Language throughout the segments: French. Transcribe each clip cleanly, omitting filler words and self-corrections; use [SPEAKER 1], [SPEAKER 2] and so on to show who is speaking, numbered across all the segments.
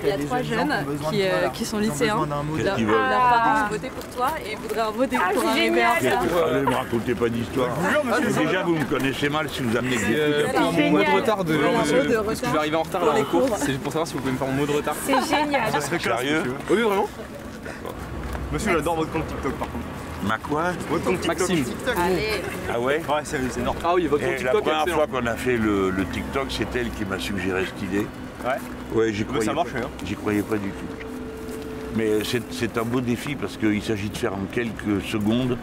[SPEAKER 1] y a 3 jeunes qui sont lycéens. Leurs parents ont voté pour toi et voudraient voter pour un maire.
[SPEAKER 2] Allez, me racontez pas d'histoire. Déjà, vous me connaissez mal si vous amenez
[SPEAKER 3] un mot de retard de monsieur. Parce que je vais arriver en retard là en cours. C'est pour savoir si vous pouvez me faire mon mot de retard.
[SPEAKER 4] C'est génial.
[SPEAKER 2] Ça serait sérieux?
[SPEAKER 3] Oui, vraiment.
[SPEAKER 5] Monsieur, j'adore votre compte TikTok par contre.
[SPEAKER 2] Ma quoi?
[SPEAKER 5] Votre compte TikTok.
[SPEAKER 3] Maxime.
[SPEAKER 1] Allez.
[SPEAKER 2] Ah ouais?
[SPEAKER 5] Ouais, c'est énorme.
[SPEAKER 3] Ah oui, votre compte
[SPEAKER 2] Et la
[SPEAKER 3] TikTok.
[SPEAKER 2] première fois qu'on a fait le TikTok, c'est elle qui m'a suggéré cette idée.
[SPEAKER 5] Ouais.
[SPEAKER 2] Ouais, j'y croyais
[SPEAKER 5] ça
[SPEAKER 2] pas.
[SPEAKER 5] marche, hein.
[SPEAKER 2] J'y croyais pas du tout. Mais c'est un beau défi parce qu'il s'agit de faire en quelques secondes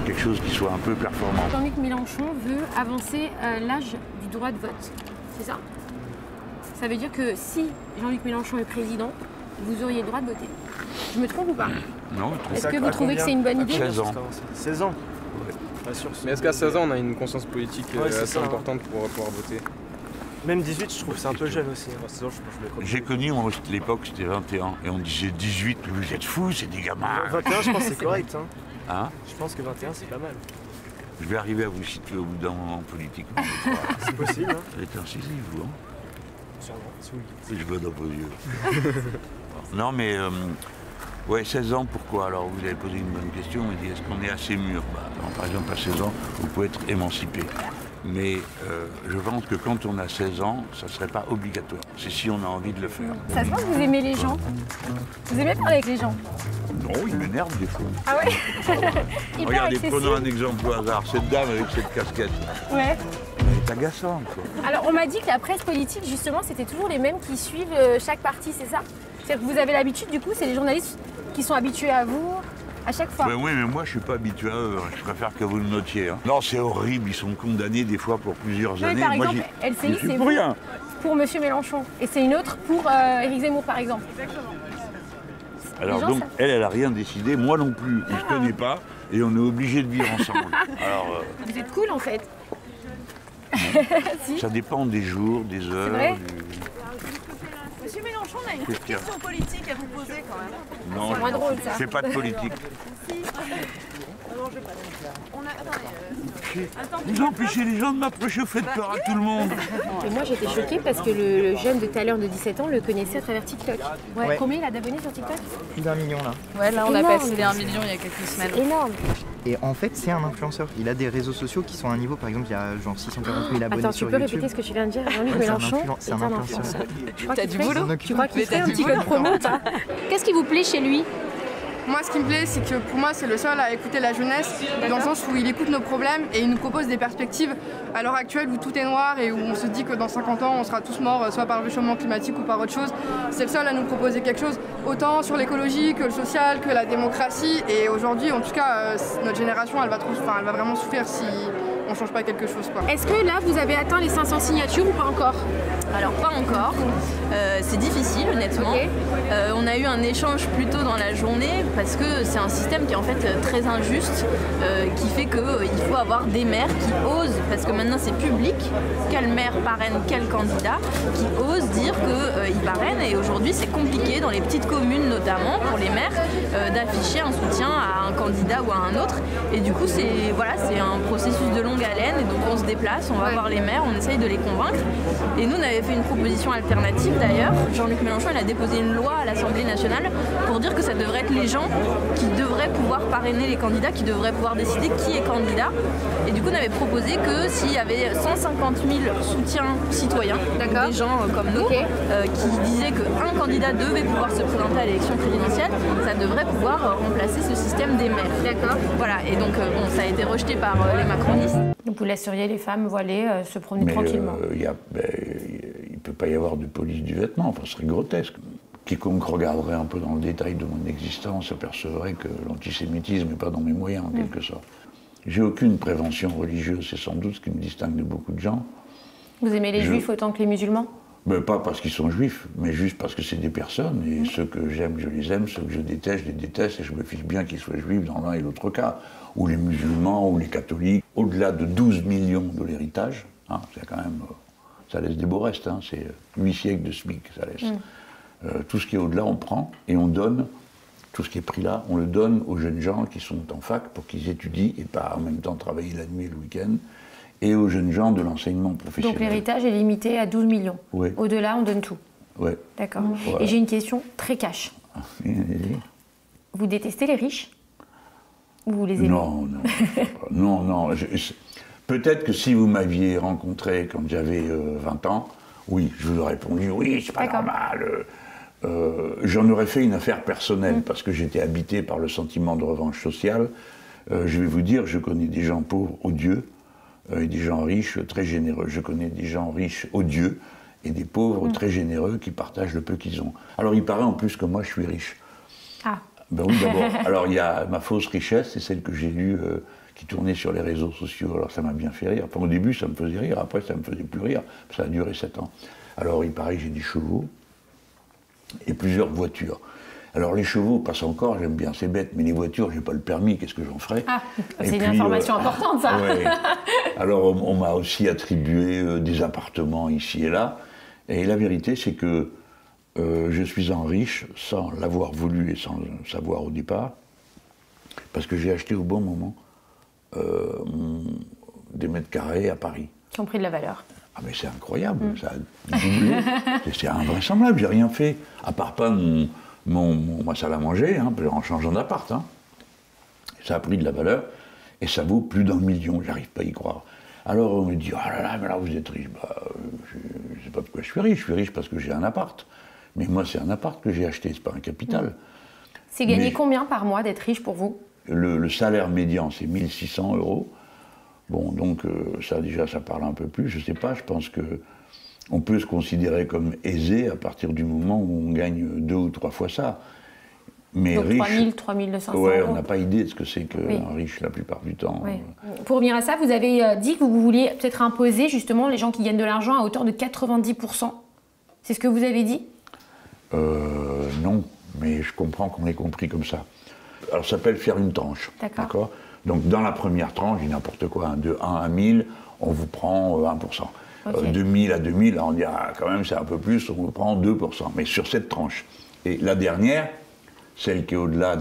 [SPEAKER 2] quelque chose qui soit un peu performant.
[SPEAKER 4] Jean-Luc Mélenchon veut avancer l'âge du droit de vote, c'est ça? Ça veut dire que si Jean-Luc Mélenchon est président, vous auriez le droit de voter. Je me trompe ou pas?
[SPEAKER 2] Non,
[SPEAKER 4] Est-ce que vous trouvez que c'est une bonne idée?
[SPEAKER 2] 16 ans.
[SPEAKER 5] 16 ans.
[SPEAKER 3] Mais est-ce qu'à 16 ans, on a une conscience politique assez importante pour pouvoir voter?
[SPEAKER 5] Même 18, je trouve que c'est un peu jeune aussi. 16 ans, je
[SPEAKER 2] J'ai connu, moi, à l'époque, c'était 21. Et on disait 18, vous êtes fous, c'est des gamins.
[SPEAKER 5] 21, je pense que c'est correct. Hein.
[SPEAKER 2] Hein?
[SPEAKER 5] Je pense que 21, c'est pas mal.
[SPEAKER 2] Je vais arriver à vous situer au bout d'un moment politique.
[SPEAKER 5] C'est possible. Hein.
[SPEAKER 2] Vous êtes incisif, vous, hein?
[SPEAKER 5] Sûrement, oui.
[SPEAKER 2] Je vois dans vos yeux. Non, mais... ouais, 16 ans, pourquoi? Alors, vous avez posé une bonne question, on m'a dit, est-ce qu'on est assez mûr? Par exemple, à 16 ans, vous pouvez être émancipé. Mais je pense que quand on a 16 ans, ça ne serait pas obligatoire. C'est si on a envie de le faire.
[SPEAKER 4] Ça se voit que vous aimez les gens. Vous aimez parler avec les gens.
[SPEAKER 2] Non, il m'énerve des fois.
[SPEAKER 4] Ah ouais. Hyper
[SPEAKER 2] Regardez,
[SPEAKER 4] accessible.
[SPEAKER 2] prenons un exemple au hasard. Cette dame avec cette casquette,
[SPEAKER 4] Ouais.
[SPEAKER 2] elle est agaçante, quoi.
[SPEAKER 4] Alors on m'a dit que la presse politique, justement, c'était toujours les mêmes qui suivent chaque parti, c'est ça? C'est-à-dire que vous avez l'habitude, du coup, c'est les journalistes qui sont habitués à vous à chaque fois.
[SPEAKER 2] Ben oui, mais moi, je suis pas habitué à eux. Je préfère que vous le notiez. Hein. Non, c'est horrible. Ils sont condamnés des fois pour plusieurs
[SPEAKER 4] Non, mais
[SPEAKER 2] années.
[SPEAKER 4] par
[SPEAKER 2] Moi,
[SPEAKER 4] exemple,
[SPEAKER 2] j'y
[SPEAKER 4] LCI,
[SPEAKER 2] suis
[SPEAKER 4] c'est
[SPEAKER 2] pour
[SPEAKER 4] vous
[SPEAKER 2] rien.
[SPEAKER 4] pour Monsieur Mélenchon. Et c'est une autre pour Éric Zemmour, par exemple.
[SPEAKER 2] Alors
[SPEAKER 4] gens,
[SPEAKER 2] donc,
[SPEAKER 4] ça-
[SPEAKER 2] elle a rien décidé, moi non plus. On se connaît pas et on est obligé de vivre ensemble. Alors,
[SPEAKER 4] Vous êtes cool, en fait. Si.
[SPEAKER 2] ça dépend des jours, des heures.
[SPEAKER 4] vrai
[SPEAKER 1] Monsieur Mélenchon, on a une
[SPEAKER 2] Qu'est-ce qu'il y a
[SPEAKER 1] question politique à vous poser quand même.
[SPEAKER 2] Non,
[SPEAKER 4] C'est moins drôle, ça.
[SPEAKER 2] je fais pas de politique. Vous empêchez les gens de m'approcher, vous faites peur à tout le monde.
[SPEAKER 4] Et moi, j'étais choquée parce que le jeune de tout à l'heure de 17 ans le connaissait à travers TikTok.
[SPEAKER 6] Ouais.
[SPEAKER 4] Combien il a d'abonnés sur TikTok?
[SPEAKER 6] Plus d'1 million là.
[SPEAKER 1] Ouais, là on a
[SPEAKER 4] Énorme.
[SPEAKER 1] passé les 1 million il y a quelques semaines.
[SPEAKER 4] Énorme.
[SPEAKER 6] Et en fait, c'est un influenceur. Il a des réseaux sociaux qui sont à un niveau, par exemple, il y a genre 640 000 abonnés
[SPEAKER 4] Attends, tu
[SPEAKER 6] sur
[SPEAKER 4] peux
[SPEAKER 6] YouTube.
[SPEAKER 4] répéter ce que tu viens de dire? Jean-Luc
[SPEAKER 6] Ouais,
[SPEAKER 4] Mélenchon
[SPEAKER 6] c'est
[SPEAKER 4] est
[SPEAKER 6] un
[SPEAKER 4] un
[SPEAKER 6] influenceur.
[SPEAKER 4] influenceur.
[SPEAKER 1] T'as du boulot?
[SPEAKER 4] Tu crois qu'il
[SPEAKER 1] Mais
[SPEAKER 4] fait
[SPEAKER 1] t'as
[SPEAKER 4] un
[SPEAKER 1] du
[SPEAKER 4] petit
[SPEAKER 1] boulot.
[SPEAKER 4] code promo, toi? Qu'est-ce qui vous plaît chez lui?
[SPEAKER 7] Moi, ce qui me plaît, c'est que pour moi, c'est le seul à écouter la jeunesse, dans le sens où il écoute nos problèmes et il nous propose des perspectives à l'heure actuelle où tout est noir et où on se dit que dans 50 ans, on sera tous morts, soit par le réchauffement climatique ou par autre chose. C'est le seul à nous proposer quelque chose, autant sur l'écologie que le social, que la démocratie. Et aujourd'hui, en tout cas, notre génération, elle va vraiment souffrir si on change pas quelque chose, quoi.
[SPEAKER 4] Est-ce que là, vous avez atteint les 500 signatures ou pas encore?
[SPEAKER 1] Alors pas encore, c'est difficile honnêtement.
[SPEAKER 4] Ok.
[SPEAKER 1] On a eu un échange plus tôt dans la journée parce que c'est un système qui est en fait très injuste, qui fait qu'il faut avoir des maires qui osent, parce que maintenant c'est public, quel maire parraine quel candidat, qui osent dire qu'ils parrainent, et aujourd'hui c'est compliqué dans les petites communes notamment pour les maires d'afficher un soutien à un candidat ou à un autre, et du coup c'est un processus de longue haleine, et donc on se déplace, on va voir les maires, on essaye de les convaincre, et nous on avait fait une proposition alternative d'ailleurs. Jean-Luc Mélenchon il a déposé une loi à l'Assemblée nationale pour dire que ça devrait être les gens qui devraient pouvoir parrainer les candidats, qui devraient pouvoir décider qui est candidat, et du coup on avait proposé que s'il y avait 150 000 soutiens citoyens, donc des gens comme nous, qui disaient qu'un candidat devait pouvoir se présenter à l'élection présidentielle, ça devrait pouvoir remplacer ce système des maires.
[SPEAKER 4] D'accord.
[SPEAKER 1] Voilà, et donc bon, ça a été rejeté par les macronistes.
[SPEAKER 4] Donc vous laisseriez les femmes voilées se promener
[SPEAKER 2] Mais
[SPEAKER 4] tranquillement?
[SPEAKER 2] il ne peut pas y avoir de police du vêtement, enfin, ce serait grotesque. Quiconque regarderait un peu dans le détail de mon existence apercevrait que l'antisémitisme n'est pas dans mes moyens, en quelque sorte. J'ai aucune prévention religieuse, c'est sans doute ce qui me distingue de beaucoup de gens.
[SPEAKER 4] Vous aimez les juifs autant que les musulmans?
[SPEAKER 2] Ben, pas parce qu'ils sont juifs, mais juste parce que c'est des personnes, et ceux que j'aime, je les aime, ceux que je déteste, je les déteste, et je me fiche bien qu'ils soient juifs dans l'un et l'autre cas, ou les musulmans, ou les catholiques. Au-delà de 12 millions de l'héritage, hein, c'est quand même, ça laisse des beaux restes, hein, c'est 8 siècles de SMIC, ça laisse. Tout ce qui est au-delà, on prend, et on donne, tout ce qui est pris là, on le donne aux jeunes gens qui sont en fac pour qu'ils étudient, et pas en même temps travailler la nuit et le week-end, et aux jeunes gens de l'enseignement professionnel.
[SPEAKER 4] Donc l'héritage est limité à 12 millions.
[SPEAKER 2] Oui.
[SPEAKER 4] Au-delà, on donne tout.
[SPEAKER 2] Ouais.
[SPEAKER 4] D'accord.
[SPEAKER 2] Voilà.
[SPEAKER 4] Et j'ai une question très cash. Vous détestez les riches? Ou vous les aimez?
[SPEAKER 2] Non, non. Peut-être que si vous m'aviez rencontré quand j'avais 20 ans, oui, je vous aurais répondu, oui, c'est pas normal. J'en aurais fait une affaire personnelle, parce que j'étais habité par le sentiment de revanche sociale. Je vais vous dire, je connais des gens pauvres, odieux, et des gens riches, très généreux. Je connais des gens riches, odieux, et des pauvres, très généreux, qui partagent le peu qu'ils ont. Alors, il paraît en plus que moi, je suis riche.
[SPEAKER 4] Ah.
[SPEAKER 2] Ben oui, d'abord. Alors, il y a ma fausse richesse, c'est celle que j'ai lue, qui tournait sur les réseaux sociaux. Alors, ça m'a bien fait rire. Enfin, au début, ça me faisait rire. Après, ça me faisait plus rire. Ça a duré 7 ans. Alors, il paraît que j'ai des chevaux et plusieurs voitures. Alors, les chevaux passent encore, j'aime bien, c'est bête, mais les voitures, j'ai pas le permis, qu'est-ce que j'en ferai?
[SPEAKER 4] Ah, c'est une information importante, ça.
[SPEAKER 2] Ouais. Alors, on m'a aussi attribué des appartements ici et là. Et la vérité, c'est que je suis un riche sans l'avoir voulu et sans le savoir au départ, parce que j'ai acheté au bon moment des mètres carrés à Paris.
[SPEAKER 4] Qui ont pris de la valeur.
[SPEAKER 2] Ah mais c'est incroyable, ça a doublé, c'est invraisemblable, j'ai rien fait, à part pas ma salle à manger, hein, en changeant d'appart. Hein. Ça a pris de la valeur, et ça vaut plus d'1 million, j'arrive pas à y croire. Alors on me dit, oh là là, mais là vous êtes riche. Bah, je sais pas pourquoi je suis riche parce que j'ai un appart. Mais moi c'est un appart que j'ai acheté, c'est pas un capital.
[SPEAKER 4] C'est gagner combien par mois d'être riche pour vous?
[SPEAKER 2] Le salaire médian c'est 1 600 €. Bon, donc ça déjà, ça parle un peu plus, je sais pas, je pense qu'on peut se considérer comme aisé à partir du moment où on gagne 2 ou 3 fois ça. Mais
[SPEAKER 4] donc
[SPEAKER 2] riche...
[SPEAKER 4] 3 200
[SPEAKER 2] ouais,
[SPEAKER 4] €.
[SPEAKER 2] on n'a pas idée de ce que c'est qu'un riche la plupart du temps.
[SPEAKER 4] Oui. Pour revenir à ça, vous avez dit que vous vouliez peut-être imposer justement les gens qui gagnent de l'argent à hauteur de 90%. C'est ce que vous avez dit?
[SPEAKER 2] Non, mais je comprends qu'on ait compris comme ça. Alors ça s'appelle faire une tranche. D'accord. Donc dans la première tranche, je dis n'importe quoi, de 1 à 1000, on vous prend 1%. Okay. De 1000 à 2000, là on dit ah, quand même c'est un peu plus, on vous prend 2%. Mais sur cette tranche. Et la dernière, celle qui est au-delà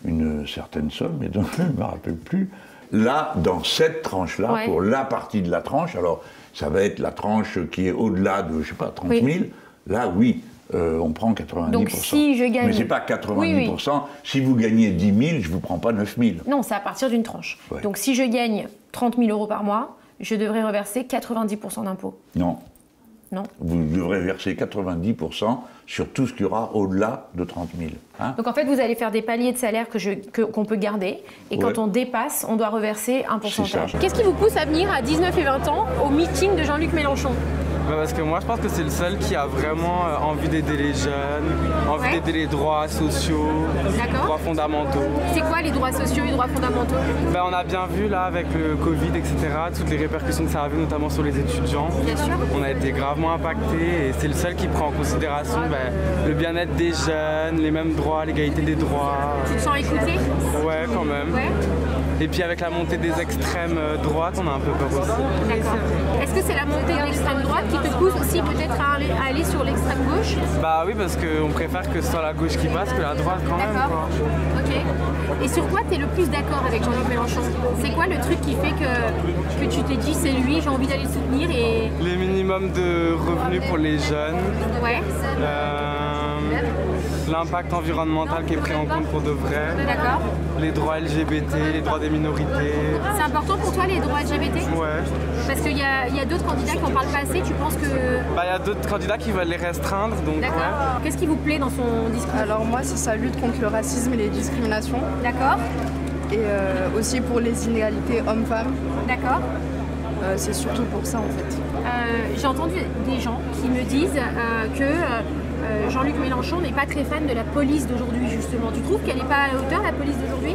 [SPEAKER 2] d'une certaine somme, mais dont je ne me rappelle plus, là, dans cette tranche-là, pour la partie de la tranche, alors ça va être la tranche qui est au-delà de, je sais pas, 30 000, là oui. On prend 90%.
[SPEAKER 4] Donc si je gagne...
[SPEAKER 2] Mais c'est pas 90%. Si vous gagnez 10 000, je vous prends pas 9 000.
[SPEAKER 4] Non, c'est à partir d'une tranche. Ouais. Donc si je gagne 30 000 € par mois, je devrais reverser 90% d'impôts.
[SPEAKER 2] Non.
[SPEAKER 4] Non.
[SPEAKER 2] Vous devrez verser 90% sur tout ce qu'il y aura au-delà de 30 000. Hein.
[SPEAKER 4] Donc en fait, vous allez faire des paliers de salaire qu'on peut garder. Et quand on dépasse, on doit reverser un pourcentage. Qu'est-ce qui vous pousse à venir à 19 et 20 ans au meeting de Jean-Luc Mélenchon?
[SPEAKER 3] Parce que moi je pense que c'est le seul qui a vraiment envie d'aider les jeunes, envie d'aider les droits sociaux, les droits fondamentaux.
[SPEAKER 4] C'est quoi les droits sociaux et les droits fondamentaux?
[SPEAKER 3] On a bien vu là avec le Covid, etc., toutes les répercussions que ça avait notamment sur les étudiants.
[SPEAKER 4] Bien sûr.
[SPEAKER 3] On a été gravement impactés et c'est le seul qui prend en considération le bien-être des jeunes, les mêmes droits, l'égalité des droits.
[SPEAKER 4] Tu te sens écouté?
[SPEAKER 3] Ouais, quand même. Ouais. Et puis avec la montée des extrêmes droites, on a un peu peur aussi.
[SPEAKER 4] D'accord. Est-ce que c'est la montée de l'extrême droite qui te pousse aussi peut-être à aller sur l'extrême gauche?
[SPEAKER 3] Bah oui, parce qu'on préfère que ce soit la gauche qui passe que la droite quand même.
[SPEAKER 4] D'accord. Ok. Et sur quoi tu es le plus d'accord avec Jean-Luc Mélenchon? C'est quoi le truc qui fait que tu t'es dit c'est lui, j'ai envie d'aller le soutenir et...
[SPEAKER 3] Les minimums de revenus pour les jeunes.
[SPEAKER 4] Ouais.
[SPEAKER 3] L'impact environnemental qui est pris en compte pour de vrai.
[SPEAKER 4] D'accord.
[SPEAKER 3] Les droits LGBT, les droits des minorités.
[SPEAKER 4] C'est important pour toi les droits LGBT?
[SPEAKER 3] Ouais.
[SPEAKER 4] Parce qu'il y a d'autres candidats qui en parlent pas assez, tu penses que...
[SPEAKER 3] Il y a d'autres candidats qui veulent les restreindre, donc
[SPEAKER 4] d'accord. Ouais. Qu'est-ce qui vous plaît dans son discours?
[SPEAKER 7] Alors moi, c'est sa lutte contre le racisme et les discriminations.
[SPEAKER 4] D'accord.
[SPEAKER 7] Et aussi pour les inégalités hommes-femmes.
[SPEAKER 4] D'accord.
[SPEAKER 7] C'est surtout pour ça en fait.
[SPEAKER 4] J'ai entendu des gens qui me disent que Jean-Luc Mélenchon n'est pas très fan de la police d'aujourd'hui justement. Tu trouves qu'elle n'est pas à la hauteur, la police d'aujourd'hui?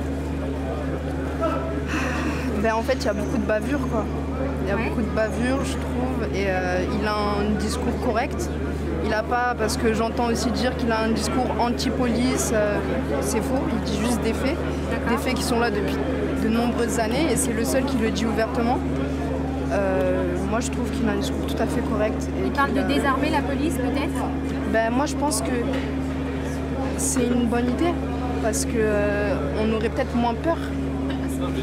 [SPEAKER 7] En fait, il y a beaucoup de bavures quoi. Il y a beaucoup de bavures, je trouve, et il a un discours correct. Il a pas, parce que j'entends aussi dire qu'il a un discours anti-police, c'est faux, il dit juste des faits qui sont là depuis de nombreuses années, et c'est le seul qui le dit ouvertement. Moi, je trouve qu'il a un discours tout à fait correct.
[SPEAKER 4] Il parle de désarmer la police, peut-être?
[SPEAKER 7] Moi, je pense que c'est une bonne idée, parce qu'on aurait peut-être moins peur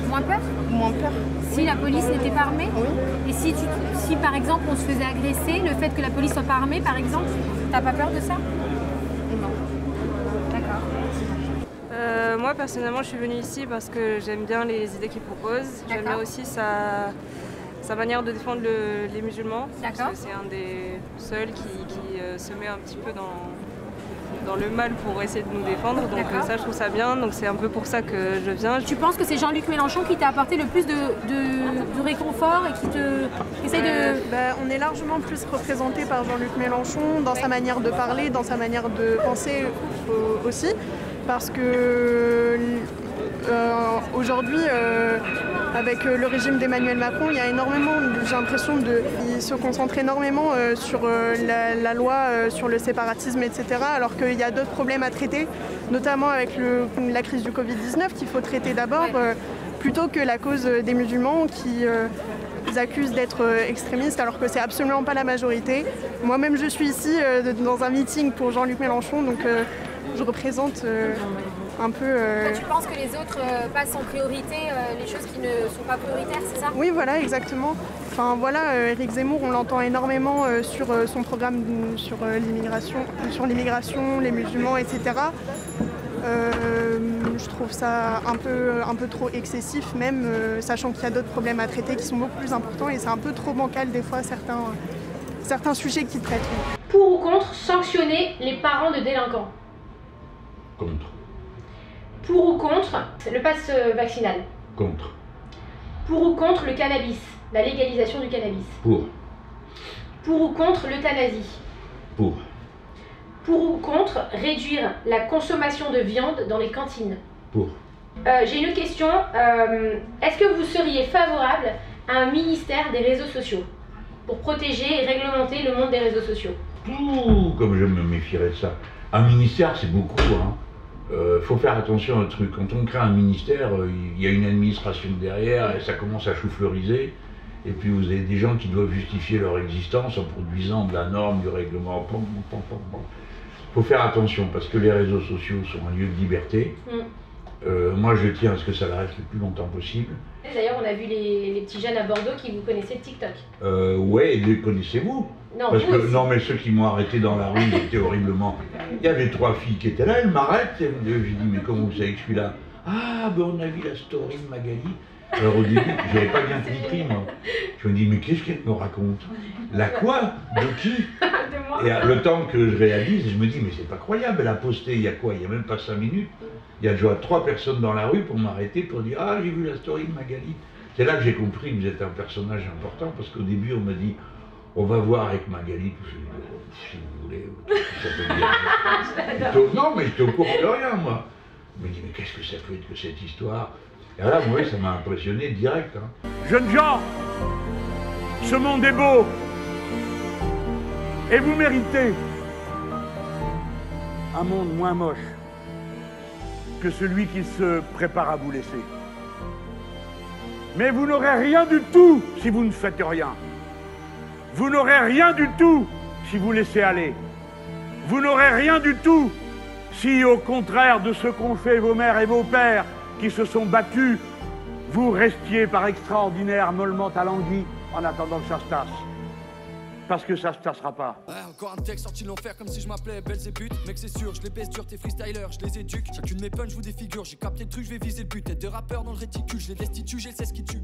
[SPEAKER 4] Moins peur?
[SPEAKER 7] Moins peur.
[SPEAKER 4] Si la police n'était pas armée?
[SPEAKER 7] Oui.
[SPEAKER 4] Et si par exemple on se faisait agresser, le fait que la police soit pas armée par exemple, t'as pas peur de ça?
[SPEAKER 7] Non.
[SPEAKER 4] D'accord.
[SPEAKER 8] Moi personnellement je suis venue ici parce que j'aime bien les idées qu'il propose. J'aime bien aussi sa manière de défendre les musulmans. Parce que c'est un des seuls qui se met un petit peu dans le mal pour essayer de nous défendre. Donc ça je trouve ça bien, donc c'est un peu pour ça que je viens.
[SPEAKER 4] Tu penses que c'est Jean-Luc Mélenchon qui t'a apporté le plus de réconfort et qui essaye de...
[SPEAKER 9] On est largement plus représenté par Jean-Luc Mélenchon dans sa manière de parler, dans sa manière de penser aussi. Parce que aujourd'hui, avec le régime d'Emmanuel Macron, il y a énormément, j'ai l'impression, il se concentre énormément sur la loi, sur le séparatisme, etc. Alors qu'il y a d'autres problèmes à traiter, notamment avec la crise du Covid-19 qu'il faut traiter d'abord, plutôt que la cause des musulmans qui accusent d'être extrémistes alors que c'est absolument pas la majorité. Moi-même je suis ici dans un meeting pour Jean-Luc Mélenchon, donc je représente un peu...
[SPEAKER 4] Tu penses que les autres passent en priorité les choses qui ne sont pas prioritaires, c'est ça?
[SPEAKER 9] Oui, voilà, exactement. Enfin voilà, Éric Zemmour, on l'entend énormément sur son programme sur l'immigration, les musulmans, etc. Je trouve ça un peu trop excessif même, sachant qu'il y a d'autres problèmes à traiter qui sont beaucoup plus importants et c'est un peu trop bancal des fois certains sujets qu'il traite.
[SPEAKER 4] Pour ou contre sanctionner les parents de délinquants?
[SPEAKER 2] Contre.
[SPEAKER 4] Pour ou contre le pass vaccinal?
[SPEAKER 2] Contre.
[SPEAKER 4] Pour ou contre le cannabis, la légalisation du cannabis?
[SPEAKER 2] Pour.
[SPEAKER 4] Pour ou contre l'euthanasie?
[SPEAKER 2] Pour.
[SPEAKER 4] Pour ou contre réduire la consommation de viande dans les cantines?
[SPEAKER 2] Pour.
[SPEAKER 4] J'ai une autre question. Est-ce que vous seriez favorable à un ministère des réseaux sociaux pour protéger et réglementer le monde des réseaux sociaux?
[SPEAKER 2] Comme je me méfierais de ça. Un ministère, c'est beaucoup, hein. Faut faire attention à un truc. Quand on crée un ministère, il y a une administration derrière et ça commence à choufleuriser. Et puis vous avez des gens qui doivent justifier leur existence en produisant de la norme, du règlement. Faut faire attention parce que les réseaux sociaux sont un lieu de liberté. Moi je tiens à ce que ça reste le plus longtemps possible.
[SPEAKER 4] D'ailleurs on a vu les petits jeunes à Bordeaux qui vous connaissaient de TikTok.
[SPEAKER 2] Ouais, et les connaissez-vous?
[SPEAKER 4] Non,
[SPEAKER 2] parce que non, mais ceux qui m'ont arrêté dans la rue, ils étaient horriblement. Il y avait 3 filles qui étaient là, elles m'arrêtent. J'ai dit, mais comment vous savez que je suis là? Ah, ben on a vu la story de Magali. Alors au début, j'avais pas bien compris, moi. Je me dis, mais qu'est-ce qu'elle me raconte? La quoi? De qui? Et le temps que je réalise, je me dis, mais c'est pas croyable, elle a posté il y a quoi? Il y a même pas 5 minutes. Il y a déjà 3 personnes dans la rue pour m'arrêter, pour dire, ah, j'ai vu la story de Magali. C'est là que j'ai compris que vous êtes un personnage important, parce qu'au début, on m'a dit, on va voir avec Magali, si vous voulez, ça peut dire. Non, mais j'étais au courant de rien, moi. Je me dis, mais qu'est-ce que ça peut être que cette histoire? Et là, moi, ça m'a impressionné direct. Hein.
[SPEAKER 10] Jeunes gens, ce monde est beau. Et vous méritez un monde moins moche que celui qui se prépare à vous laisser. Mais vous n'aurez rien du tout si vous ne faites rien. Vous n'aurez rien du tout si vous laissez aller. Vous n'aurez rien du tout si, au contraire de ce qu'ont fait vos mères et vos pères qui se sont battus, vous restiez par extraordinaire mollement alanguis en attendant que ça se tasse. Parce que ça se tassera pas.
[SPEAKER 11] Ouais, encore un texte sorti de l'enfer comme si je m'appelais Belzébuth. Mec c'est sûr, je les baisse dur, tes freestylers, je les éduque. Chacune de mes punch, je vous défigure, j'ai capté le truc, je vais viser le but. Tête de rappeur dans le réticule, je les destitue, j'ai le 16 qui tue.